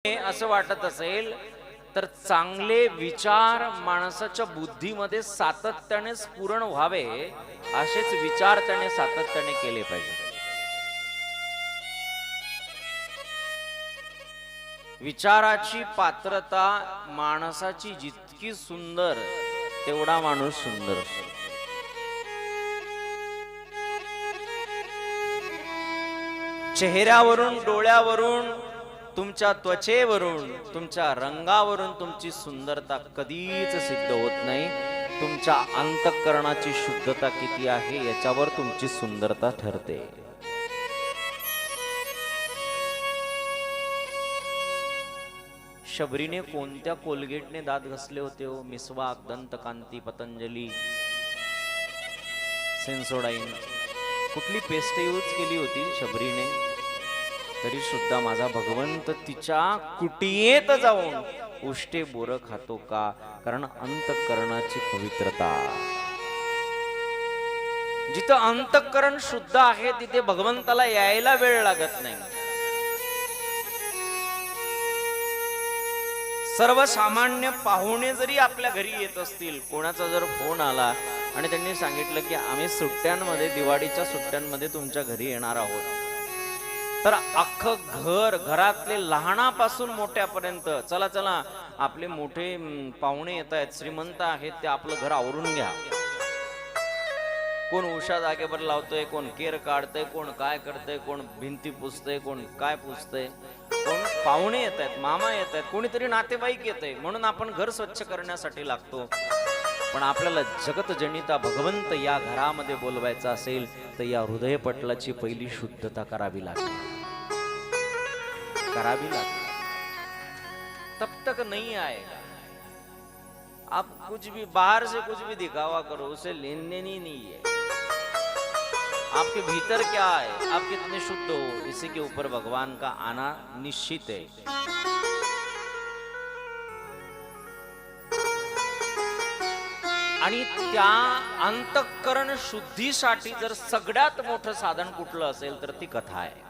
असं वाटत असेल तर चांगले विचार माणसाच्या बुद्धीमध्ये सातत्याने स्फुरण व्हावे, असेच विचार त्याने सातत्याने केले पाहिजे. विचाराची पात्रता माणसाची जितकी सुंदर तेवढा माणूस सुंदर असतो. चेहऱ्यावरून, डोळ्यावरून, तुमच्या त्वचेवरून, तुमच्या रंगावरून तुमची सुंदरता कधीच सिद्ध होत नाही. तुमच्या अंतःकरणाची शुद्धता किती आहे याच्यावर तुमची सुंदरता ठरते. शबरीने कोणत्या कोलगेटने दात घसले होते हो? मिसवाक, दंतकांती, पतंजली, सेन्सोडाईन, कुठली पेस्ट यूज केली होती शबरीने? तरी सुद्धा माझा भगवंत तिच्या कुटियेत जाऊन उष्टे बोर खातो का? कारण अंतःकरणाची पवित्रता. जिथं अंतःकरण शुद्ध आहे तिथे भगवंताला यायला वेळ लागत नाही. सर्वसामान्य पाहुणे जरी आपल्या घरी येत असतील, कोणाचा जर फोन आला आणि त्यांनी सांगितलं की आम्ही सुट्ट्यांमध्ये, दिवाळीच्या सुट्ट्यांमध्ये तुमच्या घरी येणार आहोत, तर अख्खं घर, घरातले लहानापासून मोठ्यापर्यंत, चला चला आपले मोठे पाहुणे येत आहेत, श्रीमंत आहेत, ते आपलं घर आवरून घ्या. कोण उषा जागेवर लावतोय, कोण केर काढतंय, कोण काय करतंय, कोण भिंती पुसतंय, कोण काय पुसतंय, कोण पाहुणे येत आहेत, मामा येत आहेत, कोणीतरी नातेवाईक येत आहे, म्हणून आपण घर स्वच्छ करण्यासाठी लागतो. पण आपल्याला जगत जनिता भगवंत या घरामध्ये बोलवायचा असेल तर या हृदयपटलाची पहिली शुद्धता करावी लागेल. तब तक नहीं आएगा. आप कुछ भी बाहर से कुछ भी दिखावा करो, उसे लेन देन ही नहीं है. आपके भीतर क्या है, आप कितने शुद्ध हो, इसी के ऊपर भगवान का आना निश्चित है. आणि त्या अंतःकरण शुद्धीसाठी जर सगळ्यात मोठं साधन कुठलं असेल तर ती कथा आहे.